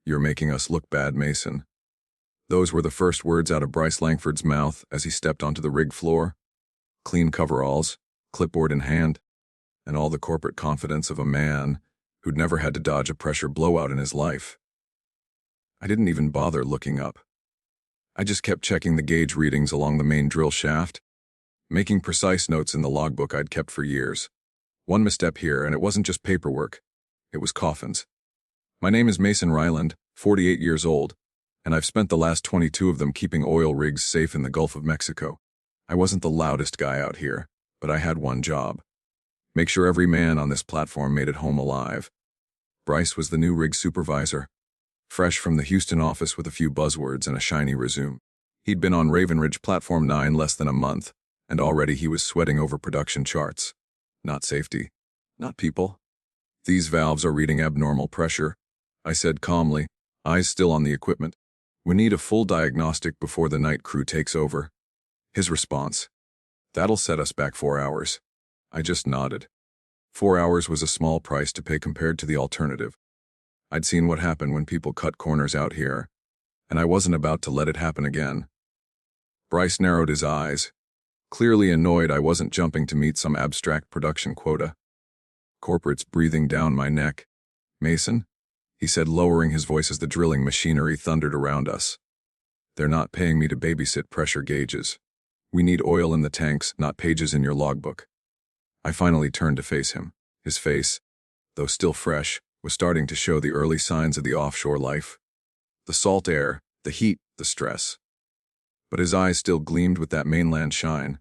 "You're making us look bad, Mason." Those were the first words out of Bryce Langford's mouth as he stepped onto the rig floor. Clean coveralls, clipboard in hand, and all the corporate confidence of a man who'd never had to dodge a pressure blowout in his life. I didn't even bother looking up. I just kept checking the gauge readings along the main drill shaft, making precise notes in the logbook I'd kept for years. One misstep here, and it wasn't just paperwork. It was coffins. My name is Mason Ryland, 48 years old, and I've spent the last 22 of them keeping oil rigs safe in the Gulf of Mexico. I wasn't the loudest guy out here, but I had one job. Make sure every man on this platform made it home alive. Bryce was the new rig supervisor, fresh from the Houston office with a few buzzwords and a shiny resume. He'd been on Ravenrest Platform 9 less than a month, and already he was sweating over production charts. Not safety. Not people. "These valves are reading abnormal pressure," I said calmly, eyes still on the equipment. "We need a full diagnostic before the night crew takes over." His response: "That'll set us back 4 hours." I just nodded. 4 hours was a small price to pay compared to the alternative. I'd seen what happened when people cut corners out here, and I wasn't about to let it happen again. Bryce narrowed his eyes, clearly annoyed I wasn't jumping to meet some abstract production quota. Corporate's breathing down my neck. "Mason," he said, lowering his voice as the drilling machinery thundered around us. "They're not paying me to babysit pressure gauges. We need oil in the tanks, not pages in your logbook." I finally turned to face him. His face, though still fresh, was starting to show the early signs of the offshore life. The salt air, the heat, the stress. But his eyes still gleamed with that mainland shine.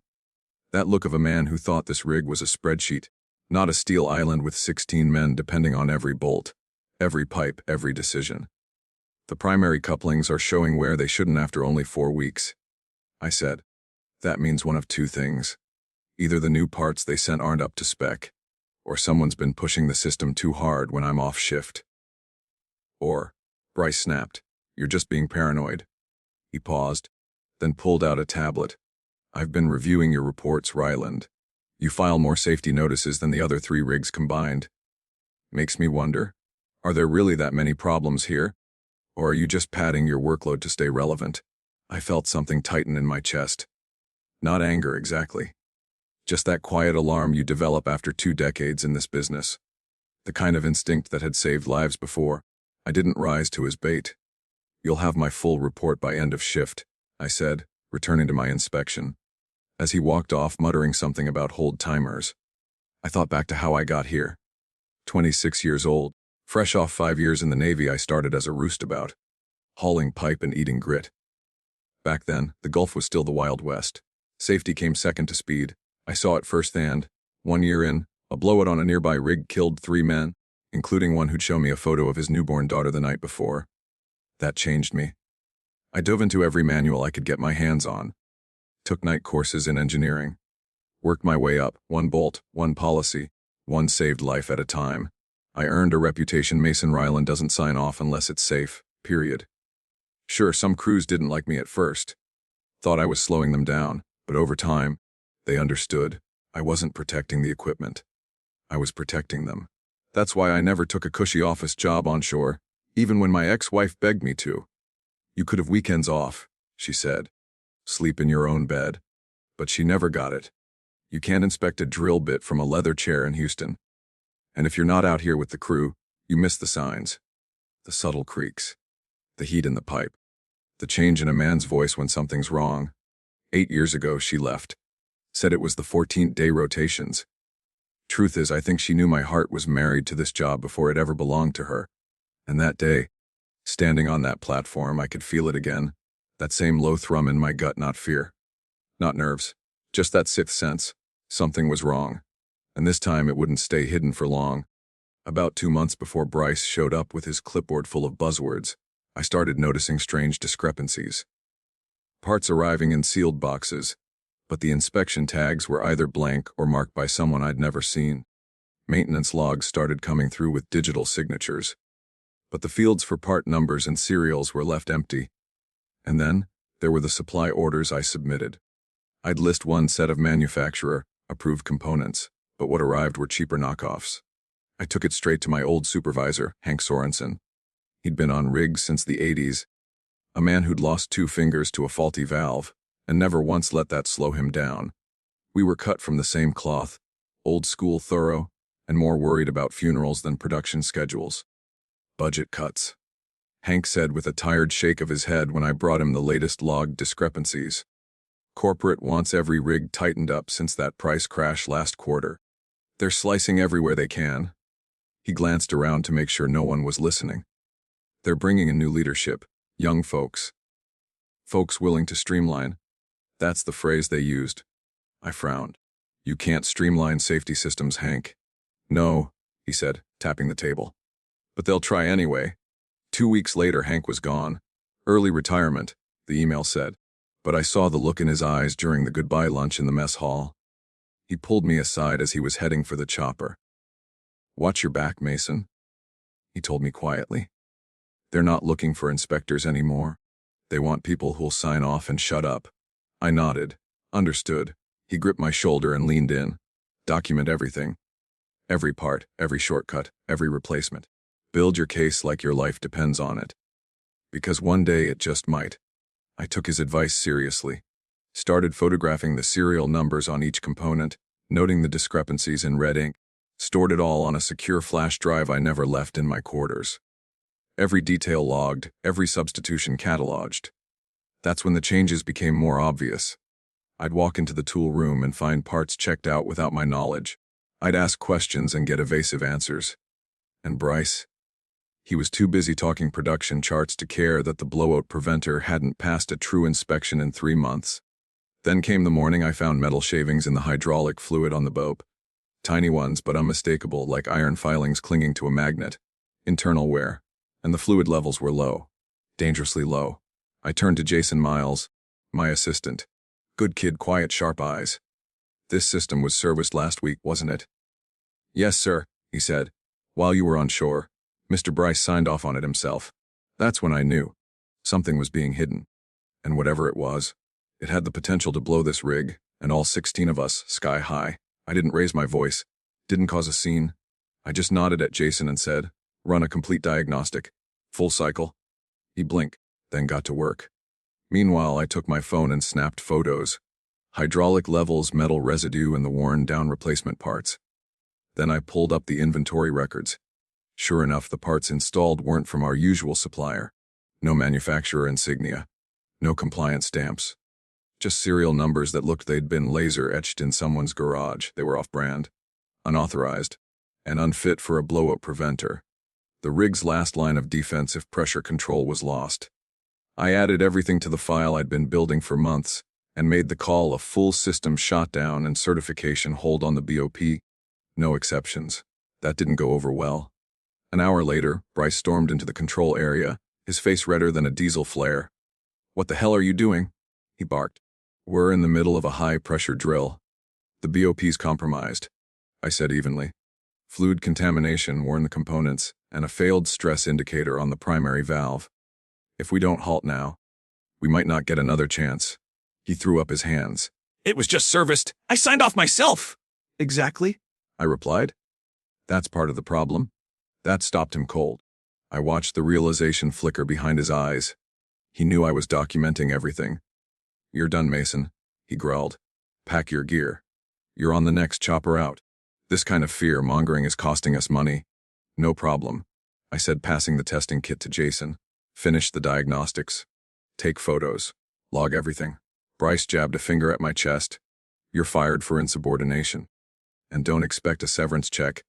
That look of a man who thought this rig was a spreadsheet, not a steel island with 16 men depending on every bolt, every pipe, every decision. "The primary couplings are showing where they shouldn't after only 4 weeks," I said. "That means one of two things. Either the new parts they sent aren't up to spec, or someone's been pushing the system too hard when I'm off shift." Or, Bryce snapped, "You're just being paranoid." He paused, then pulled out a tablet. "I've been reviewing your reports, Ryland. You file more safety notices than the other 3 rigs combined. Makes me wonder, are there really that many problems here? Or are you just padding your workload to stay relevant?" I felt something tighten in my chest. Not anger exactly. Just that quiet alarm you develop after 2 decades in this business. The kind of instinct that had saved lives before. I didn't rise to his bait. "You'll have my full report by end of shift," I said, returning to my inspection. As he walked off muttering something about hold timers, I thought back to how I got here. 26 years old, fresh off 5 years in the Navy. I started as a roostabout, hauling pipe and eating grit. Back then, the Gulf was still the Wild West. Safety came second to speed. I saw it firsthand. 1 year in, a blowout on a nearby rig killed 3 men, including one who'd shown me a photo of his newborn daughter the night before. That changed me. I dove into every manual I could get my hands on. Took night courses in engineering. Worked my way up, 1 bolt, 1 policy, 1 saved life at a time. I earned a reputation Mason Ryland doesn't sign off unless it's safe, period. Sure, some crews didn't like me at first. Thought I was slowing them down, but over time, they understood. I wasn't protecting the equipment. I was protecting them. That's why I never took a cushy office job on shore, even when my ex-wife begged me to. "You could have weekends off," she said. "Sleep in your own bed." But she never got it. You can't inspect a drill bit from a leather chair in Houston. And if you're not out here with the crew, you miss the signs. The subtle creaks. The heat in the pipe. The change in a man's voice when something's wrong. 8 years ago, she left. Said it was the 14th-day rotations. Truth is, I think she knew my heart was married to this job before it ever belonged to her. And that day, standing on that platform, I could feel it again. That same low thrum in my gut, not fear. Not nerves. Just that 6th sense. Something was wrong. And this time it wouldn't stay hidden for long. About 2 months before Bryce showed up with his clipboard full of buzzwords, I started noticing strange discrepancies. Parts arriving in sealed boxes, but the inspection tags were either blank or marked by someone I'd never seen. Maintenance logs started coming through with digital signatures, but the fields for part numbers and serials were left empty. And then, there were the supply orders I submitted. I'd list 1 set of manufacturer-approved components, but what arrived were cheaper knockoffs. I took it straight to my old supervisor, Hank Sorensen. He'd been on rigs since the 80s, a man who'd lost 2 fingers to a faulty valve, and never once let that slow him down. We were cut from the same cloth, old school thorough, and more worried about funerals than production schedules. Budget cuts, Hank said with a tired shake of his head when I brought him the latest logged discrepancies. Corporate wants every rig tightened up since that price crash last quarter. They're slicing everywhere they can. He glanced around to make sure no one was listening. They're bringing in new leadership, young folks. Folks willing to streamline. That's the phrase they used. I frowned. You can't streamline safety systems, Hank. No, he said, tapping the table. But they'll try anyway. 2 weeks later, Hank was gone. Early retirement, the email said. But I saw the look in his eyes during the goodbye lunch in the mess hall. He pulled me aside as he was heading for the chopper. Watch your back, Mason, he told me quietly. They're not looking for inspectors anymore. They want people who'll sign off and shut up. I nodded. Understood. He gripped my shoulder and leaned in. Document everything. Every part, every shortcut, every replacement. Build your case like your life depends on it. Because one day it just might. I took his advice seriously. Started photographing the serial numbers on each component, noting the discrepancies in red ink. Stored it all on a secure flash drive I never left in my quarters. Every detail logged, every substitution cataloged. That's when the changes became more obvious. I'd walk into the tool room and find parts checked out without my knowledge. I'd ask questions and get evasive answers. And Bryce? He was too busy talking production charts to care that the blowout preventer hadn't passed a true inspection in 3 months. Then came the morning I found metal shavings in the hydraulic fluid on the boat. Tiny ones, but unmistakable, like iron filings clinging to a magnet. Internal wear. And the fluid levels were low. Dangerously low. I turned to Jason Miles, my assistant. Good kid, quiet, sharp eyes. This system was serviced last week, wasn't it? Yes, sir, he said. While you were on shore, Mr. Bryce signed off on it himself. That's when I knew. Something was being hidden. And whatever it was, it had the potential to blow this rig, and all 16 of us, sky high. I didn't raise my voice, didn't cause a scene. I just nodded at Jason and said, run a complete diagnostic. Full cycle. He blinked, then got to work. Meanwhile, I took my phone and snapped photos. Hydraulic levels, metal residue, and the worn-down replacement parts. Then I pulled up the inventory records. Sure enough, the parts installed weren't from our usual supplier. No manufacturer insignia. No compliance stamps. Just serial numbers that looked they'd been laser-etched in someone's garage. They were off-brand, unauthorized, and unfit for a blowout preventer. The rig's last line of defensive pressure control was lost. I added everything to the file I'd been building for months and made the call a full system shutdown and certification hold on the BOP. No exceptions. That didn't go over well. An hour later, Bryce stormed into the control area, his face redder than a diesel flare. What the hell are you doing? He barked. We're in the middle of a high-pressure drill. The BOP's compromised, I said evenly. Fluid contamination warned the components, and a failed stress indicator on the primary valve. If we don't halt now, we might not get another chance. He threw up his hands. It was just serviced. I signed off myself. Exactly, I replied. That's part of the problem. That stopped him cold. I watched the realization flicker behind his eyes. He knew I was documenting everything. You're done, Mason, he growled. Pack your gear. You're on the next chopper out. This kind of fear-mongering is costing us money. No problem, I said, passing the testing kit to Jason. Finish the diagnostics. Take photos. Log everything. Bryce jabbed a finger at my chest. You're fired for insubordination. And don't expect a severance check.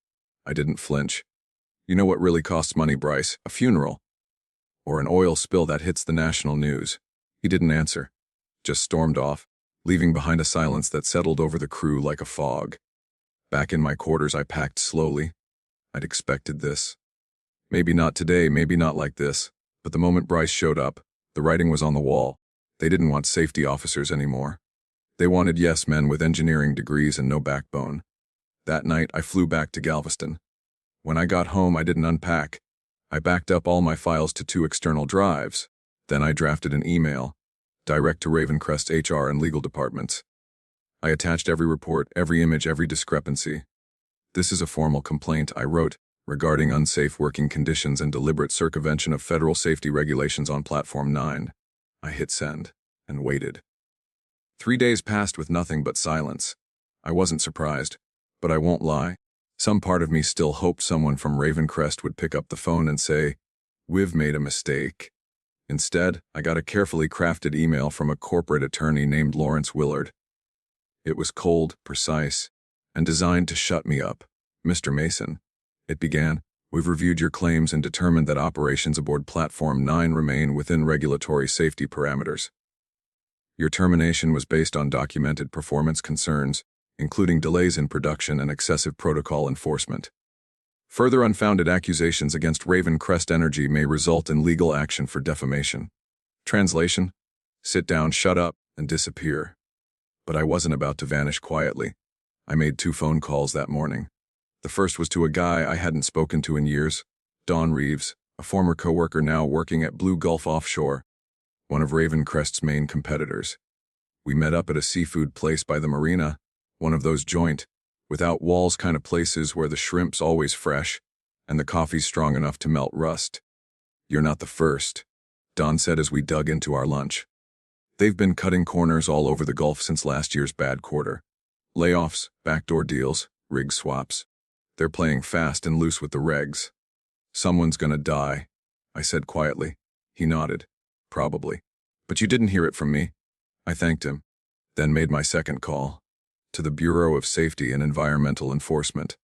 I didn't flinch. You know what really costs money, Bryce? A funeral. Or an oil spill that hits the national news. He didn't answer. Just stormed off, leaving behind a silence that settled over the crew like a fog. Back in my quarters, I packed slowly. I'd expected this. Maybe not today, maybe not like this. But the moment Bryce showed up, the writing was on the wall. They didn't want safety officers anymore. They wanted yes men with engineering degrees and no backbone. That night, I flew back to Galveston. When I got home, I didn't unpack. I backed up all my files to 2 external drives. Then I drafted an email, direct to Ravenrest HR and legal departments. I attached every report, every image, every discrepancy. This is a formal complaint, I wrote, regarding unsafe working conditions and deliberate circumvention of federal safety regulations on Platform 9. I hit send and waited. 3 days passed with nothing but silence. I wasn't surprised, but I won't lie. Some part of me still hoped someone from Ravenrest would pick up the phone and say, "We've made a mistake." Instead, I got a carefully crafted email from a corporate attorney named Lawrence Willard. It was cold, precise, and designed to shut me up. "Mr. Mason," it began, "we've reviewed your claims and determined that operations aboard Platform 9 remain within regulatory safety parameters. Your termination was based on documented performance concerns, including delays in production and excessive protocol enforcement. Further unfounded accusations against Ravenrest Energy may result in legal action for defamation." Translation: sit down, shut up, and disappear. But I wasn't about to vanish quietly. I made 2 phone calls that morning. The first was to a guy I hadn't spoken to in years, Don Reeves, a former coworker now working at Blue Gulf Offshore, one of Ravenrest's main competitors. We met up at a seafood place by the marina, one of those joint, without walls kind of places where the shrimp's always fresh and the coffee's strong enough to melt rust. "You're not the first," Don said as we dug into our lunch. "They've been cutting corners all over the Gulf since last year's bad quarter. Layoffs, backdoor deals, rig swaps. They're playing fast and loose with the regs. Someone's gonna die," I said quietly. He nodded. "Probably. But you didn't hear it from me." I thanked him, then made my second call, to the Bureau of Safety and Environmental Enforcement.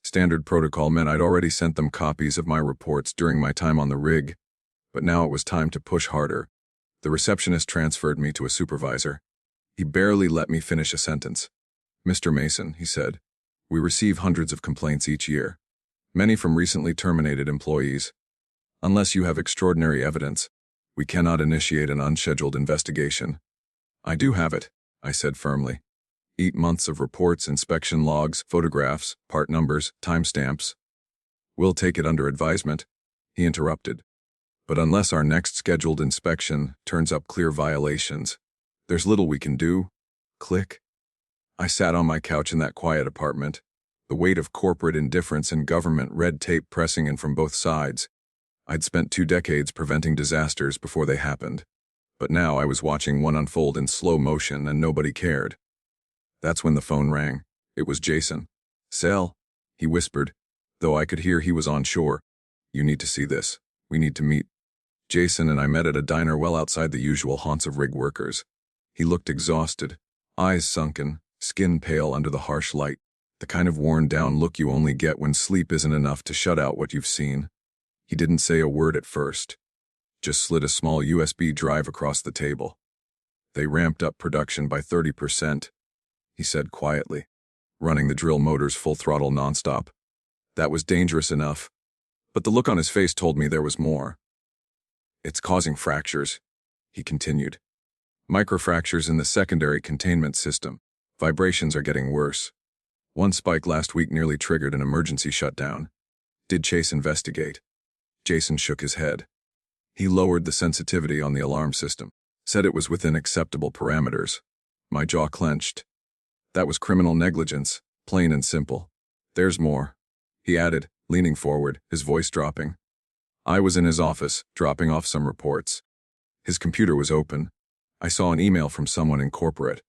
Standard protocol meant I'd already sent them copies of my reports during my time on the rig, but now it was time to push harder. The receptionist transferred me to a supervisor. He barely let me finish a sentence. "Mr. Mason," he said, "we receive hundreds of complaints each year, many from recently terminated employees. Unless you have extraordinary evidence, we cannot initiate an unscheduled investigation." "I do have it," I said firmly. 8 months of reports, inspection logs, photographs, part numbers, timestamps. "We'll take it under advisement," he interrupted. "But unless our next scheduled inspection turns up clear violations, there's little we can do." Click. I sat on my couch in that quiet apartment, the weight of corporate indifference and government red tape pressing in from both sides. I'd spent 2 decades preventing disasters before they happened, but now I was watching one unfold in slow motion and nobody cared. That's when the phone rang. It was Jason. "Sal," he whispered, though I could hear he was on shore. "You need to see this. We need to meet." Jason and I met at a diner well outside the usual haunts of rig workers. He looked exhausted, eyes sunken, skin pale under the harsh light, the kind of worn-down look you only get when sleep isn't enough to shut out what you've seen. He didn't say a word at first, just slid a small USB drive across the table. "They ramped up production by 30%, he said quietly, running the drill motors full throttle nonstop. That was dangerous enough, but the look on his face told me there was more. "It's causing fractures," he continued. "Microfractures in the secondary containment system. Vibrations are getting worse. One spike last week nearly triggered an emergency shutdown. Did Chase investigate?" Jason shook his head. He lowered the sensitivity on the alarm system, said it was within acceptable parameters. My jaw clenched. "That was criminal negligence, plain and simple. There's more," he added, leaning forward, his voice dropping. I was in his office, dropping off some reports. His computer was open. I saw an email from someone in corporate.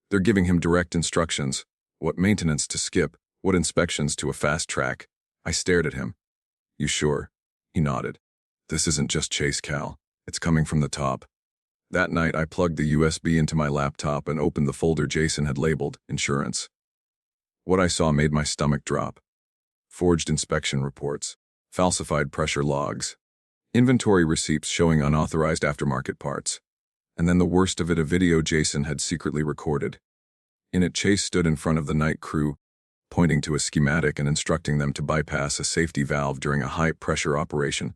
They're giving him direct instructions, what maintenance to skip, what inspections to a fast track. I stared at him. "You sure?" He nodded. "This isn't just Chase, Cal. It's coming from the top." That night, I plugged the USB into my laptop and opened the folder Jason had labeled Insurance. What I saw made my stomach drop. Forged inspection reports, falsified pressure logs, inventory receipts showing unauthorized aftermarket parts, and then the worst of it, a video Jason had secretly recorded. In it, Chase stood in front of the night crew, pointing to a schematic and instructing them to bypass a safety valve during a high-pressure operation.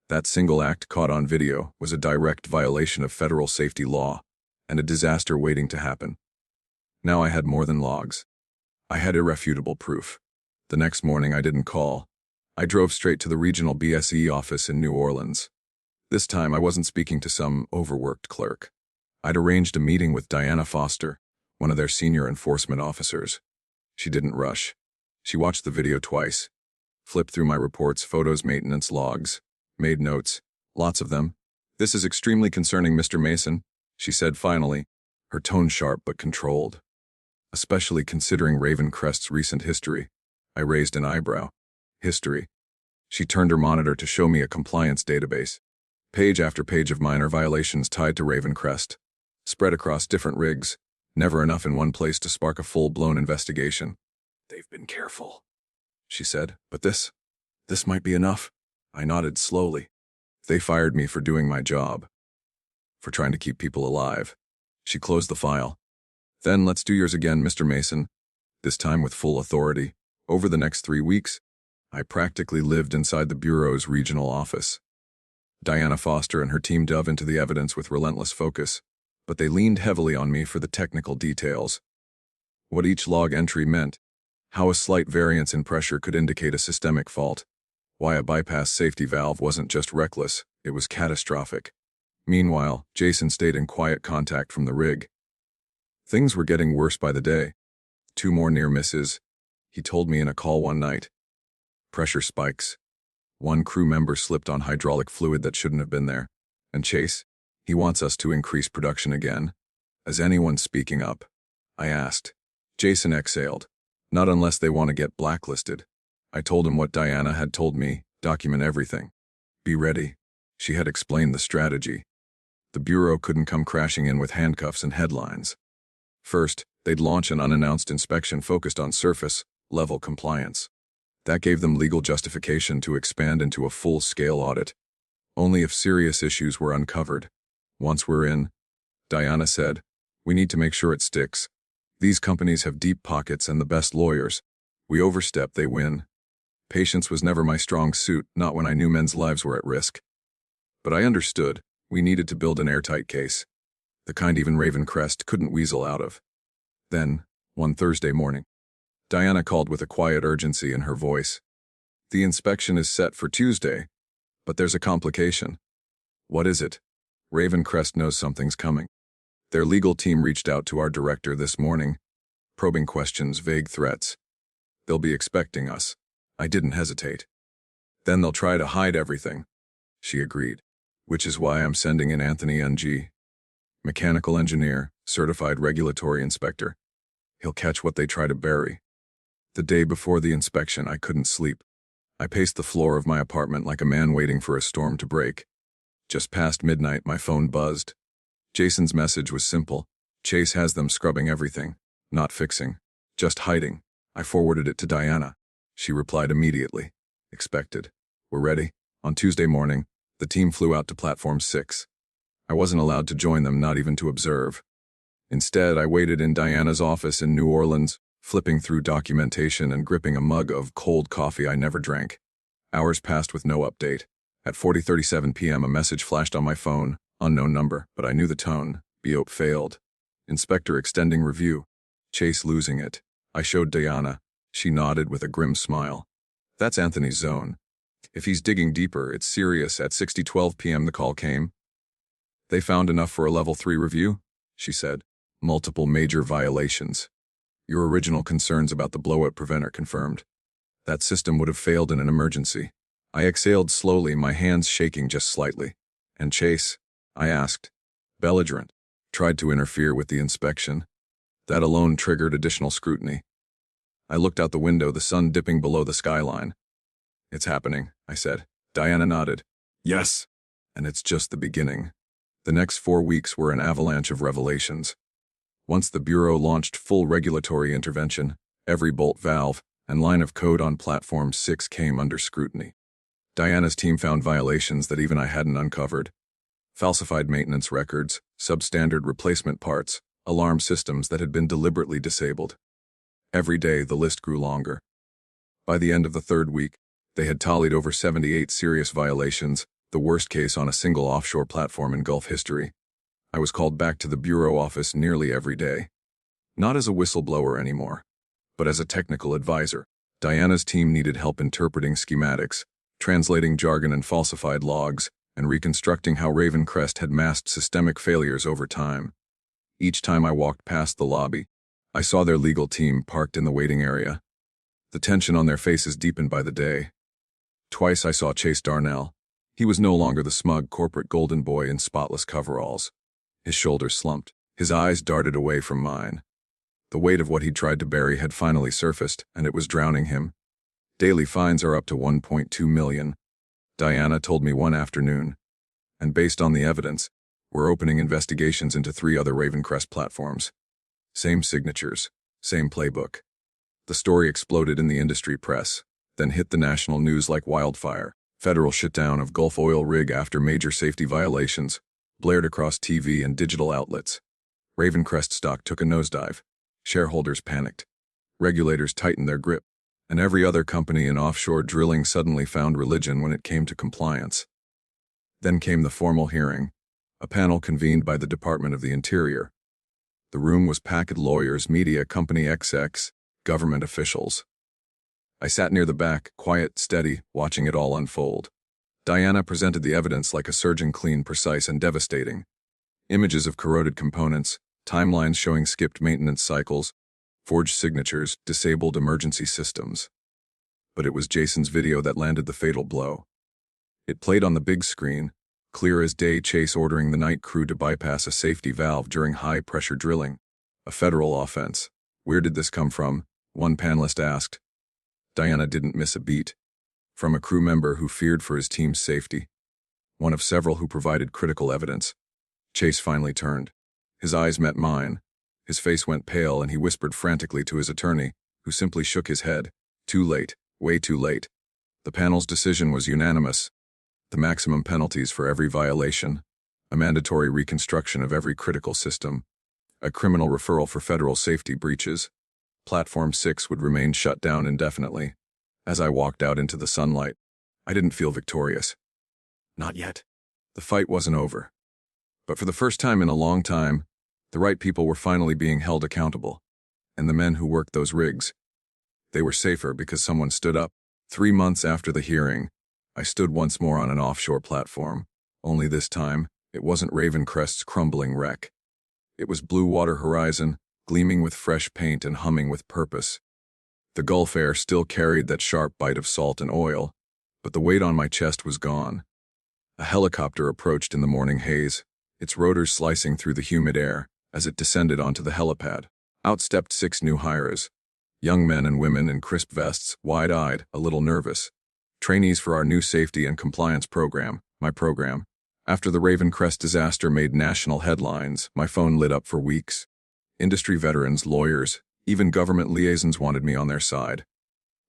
That single act caught on video was a direct violation of federal safety law and a disaster waiting to happen. Now I had more than logs. I had irrefutable proof. The next morning I didn't call. I drove straight to the regional BSE office in New Orleans. This time I wasn't speaking to some overworked clerk. I'd arranged a meeting with Diana Foster, one of their senior enforcement officers. She didn't rush. She watched the video twice. Flipped through my reports, photos, maintenance logs. Made notes. Lots of them. "This is extremely concerning, Mr. Mason," she said finally, her tone sharp but controlled. "Especially considering Ravencrest's recent history." I raised an eyebrow. "History?" She turned her monitor to show me a compliance database. Page after page of minor violations tied to Ravencrest, spread across different rigs, never enough in one place to spark a full-blown investigation. "They've been careful," she said, "but this might be enough." I nodded slowly. "They fired me for doing my job. For trying to keep people alive." She closed the file. "Then let's do yours again, Mr. Mason, this time with full authority. Over the next 3 weeks, I practically lived inside the Bureau's regional office. Diana Foster and her team dove into the evidence with relentless focus, but they leaned heavily on me for the technical details. What each log entry meant, how a slight variance in pressure could indicate a systemic fault, why a bypass safety valve wasn't just reckless, it was catastrophic. Meanwhile, Jason stayed in quiet contact from the rig. Things were getting worse by the day. 2 more near misses, he told me in a call one night. Pressure spikes. One crew member slipped on hydraulic fluid that shouldn't have been there. And Chase, he wants us to increase production again. Is anyone speaking up? I asked. Jason exhaled. Not unless they want to get blacklisted. I told him what Diana had told me, document everything. Be ready. She had explained the strategy. The Bureau couldn't come crashing in with handcuffs and headlines. First, they'd launch an unannounced inspection focused on surface-level compliance. That gave them legal justification to expand into a full-scale audit, only if serious issues were uncovered. Once we're in, Diana said, we need to make sure it sticks. These companies have deep pockets and the best lawyers. We overstep, they win. Patience was never my strong suit, not when I knew men's lives were at risk. But I understood, we needed to build an airtight case, the kind even Ravencrest couldn't weasel out of. Then, one Thursday morning, Diana called with a quiet urgency in her voice. The inspection is set for Tuesday, but there's a complication. What is it? Ravencrest knows something's coming. Their legal team reached out to our director this morning, probing questions, vague threats. They'll be expecting us. I didn't hesitate. Then they'll try to hide everything. She agreed, which is why I'm sending in Anthony Ng, mechanical engineer, certified regulatory inspector. He'll catch what they try to bury. The day before the inspection, I couldn't sleep. I paced the floor of my apartment like a man waiting for a storm to break. Just past midnight, my phone buzzed. Jason's message was simple. Chase has them scrubbing everything, not fixing, just hiding. I forwarded it to Diana. She replied immediately. Expected. We're ready. On Tuesday morning, the team flew out to Platform 6. I wasn't allowed to join them, not even to observe. Instead, I waited in Diana's office in New Orleans, flipping through documentation and gripping a mug of cold coffee I never drank. Hours passed with no update. At 40:37 p.m. a message flashed on my phone, unknown number, but I knew the tone. BOP failed. Inspector extending review. Chase losing it. I showed Diana. She nodded with a grim smile. That's Anthony's zone. If he's digging deeper, it's serious. At 6:12 p.m. the call came. They found enough for a level 3 review, she said. Multiple major violations. Your original concerns about the blowout preventer confirmed. That system would have failed in an emergency. I exhaled slowly, my hands shaking just slightly. And Chase? I asked. Belligerent. Tried to interfere with the inspection. That alone triggered additional scrutiny. I looked out the window, the sun dipping below the skyline. It's happening, I said. Diana nodded. Yes. And it's just the beginning. The next 4 weeks were an avalanche of revelations. Once the Bureau launched full regulatory intervention, every bolt valve and line of code on Platform 6 came under scrutiny. Diana's team found violations that even I hadn't uncovered. Falsified maintenance records, substandard replacement parts, alarm systems that had been deliberately disabled. Every day, the list grew longer. By the end of the 3rd week, they had tallied over 78 serious violations, the worst case on a single offshore platform in Gulf history. I was called back to the Bureau office nearly every day. Not as a whistleblower anymore, but as a technical advisor. Diana's team needed help interpreting schematics, translating jargon and falsified logs, and reconstructing how Ravencrest had masked systemic failures over time. Each time I walked past the lobby, I saw their legal team parked in the waiting area. The tension on their faces deepened by the day. Twice I saw Chase Darnell. He was no longer the smug corporate golden boy in spotless coveralls. His shoulders slumped. His eyes darted away from mine. The weight of what he'd tried to bury had finally surfaced, and it was drowning him. Daily fines are up to 1.2 million, Diana told me one afternoon. And based on the evidence, we're opening investigations into 3 other Ravenrest platforms. Same signatures, same playbook. The story exploded in the industry press, then hit the national news like wildfire. Federal shutdown of Gulf oil rig after major safety violations, blared across TV and digital outlets. Ravenrest stock took a nosedive. Shareholders panicked. Regulators tightened their grip. And every other company in offshore drilling suddenly found religion when it came to compliance. Then came the formal hearing, a panel convened by the Department of the Interior. The room was packed with lawyers, media, company execs, government officials. I sat near the back, quiet, steady, watching it all unfold. Diana presented the evidence like a surgeon, clean, precise, and devastating. Images of corroded components, timelines showing skipped maintenance cycles, forged signatures, disabled emergency systems. But it was Jason's video that landed the fatal blow. It played on the big screen, clear as day. Chase ordering the night crew to bypass a safety valve during high-pressure drilling. A federal offense. Where did this come from? One panelist asked. Diana didn't miss a beat. From a crew member who feared for his team's safety. One of several who provided critical evidence. Chase finally turned. His eyes met mine. His face went pale and he whispered frantically to his attorney, who simply shook his head. Too late, way too late. The panel's decision was unanimous. The maximum penalties for every violation, a mandatory reconstruction of every critical system, a criminal referral for federal safety breaches. Platform 6 would remain shut down indefinitely. As I walked out into the sunlight, I didn't feel victorious. Not yet. The fight wasn't over. But for the first time in a long time, the right people were finally being held accountable. And the men who worked those rigs, they were safer because someone stood up. 3 months after the hearing, I stood once more on an offshore platform. Only this time, it wasn't Ravenrest's crumbling wreck. It was blue water horizon, gleaming with fresh paint and humming with purpose. The Gulf air still carried that sharp bite of salt and oil, but the weight on my chest was gone. A helicopter approached in the morning haze, its rotors slicing through the humid air as it descended onto the helipad. Out stepped 6 new hires, young men and women in crisp vests, wide-eyed, a little nervous. Trainees for our new safety and compliance program, my program. After the Ravenrest disaster made national headlines, my phone lit up for weeks. Industry veterans, lawyers, even government liaisons wanted me on their side.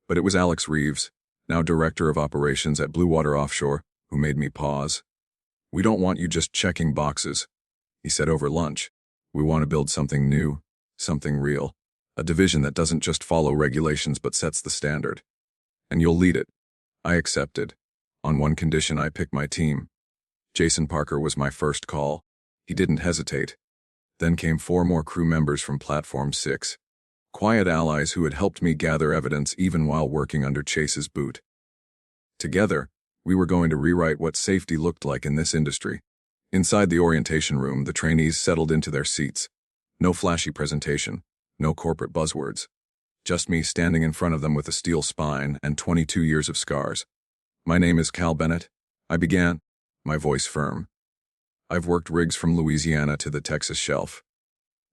But it was Alex Reeves, now Director of Operations at Blue Water Offshore, who made me pause. "We don't want you just checking boxes," he said over lunch. "We want to build something new, something real, a division that doesn't just follow regulations but sets the standard. And you'll lead it." I accepted. On one condition: I pick my team. Jason Parker was my first call. He didn't hesitate. Then came 4 more crew members from Platform 6. Quiet allies who had helped me gather evidence even while working under Chase's boot. Together, we were going to rewrite what safety looked like in this industry. Inside the orientation room, the trainees settled into their seats. No flashy presentation, no corporate buzzwords. Just me standing in front of them with a steel spine and 22 years of scars. "My name is Cal Bennett," I began, my voice firm. "I've worked rigs from Louisiana to the Texas shelf.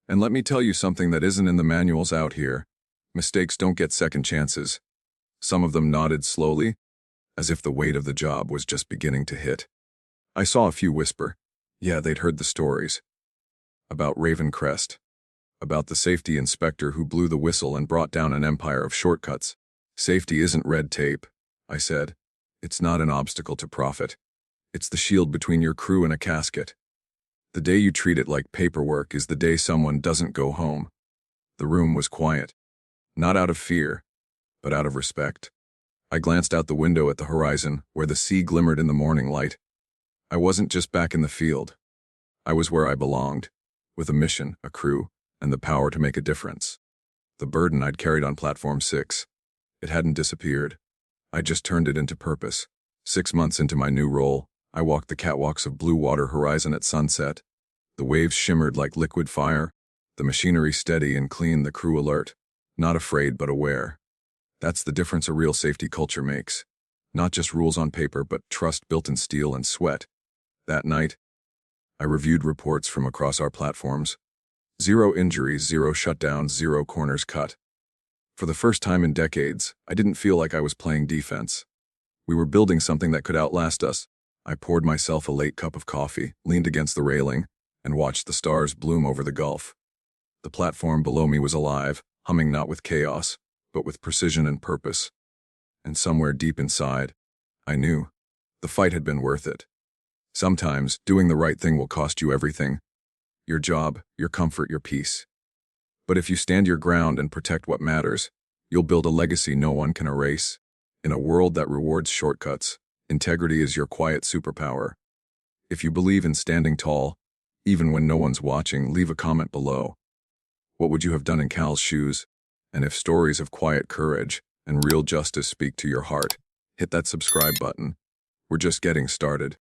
And let me tell you something that isn't in the manuals out here. Mistakes don't get second chances." Some of them nodded slowly, as if the weight of the job was just beginning to hit. I saw a few whisper. Yeah, they'd heard the stories. About Ravenrest. About the safety inspector who blew the whistle and brought down an empire of shortcuts. "Safety isn't red tape," I said. "It's not an obstacle to profit. It's the shield between your crew and a casket. The day you treat it like paperwork is the day someone doesn't go home." The room was quiet. Not out of fear, but out of respect. I glanced out the window at the horizon, where the sea glimmered in the morning light. I wasn't just back in the field. I was where I belonged, with a mission, a crew, and the power to make a difference. The burden I'd carried on Platform 6, it hadn't disappeared. I just turned it into purpose. 6 months into my new role, I walked the catwalks of blue water horizon at sunset. The waves shimmered like liquid fire, the machinery steady and clean, the crew alert, not afraid but aware. That's the difference a real safety culture makes. Not just rules on paper, but trust built in steel and sweat. That night, I reviewed reports from across our platforms. 0 injuries, 0 shutdowns, 0 corners cut. For the first time in decades, I didn't feel like I was playing defense. We were building something that could outlast us. I poured myself a late cup of coffee, leaned against the railing, and watched the stars bloom over the Gulf. The platform below me was alive, humming not with chaos, but with precision and purpose. And somewhere deep inside, I knew the fight had been worth it. Sometimes, doing the right thing will cost you everything. Your job, your comfort, your peace. But if you stand your ground and protect what matters, you'll build a legacy no one can erase. In a world that rewards shortcuts, integrity is your quiet superpower. If you believe in standing tall, even when no one's watching, leave a comment below. What would you have done in Cal's shoes? And if stories of quiet courage and real justice speak to your heart, hit that subscribe button. We're just getting started.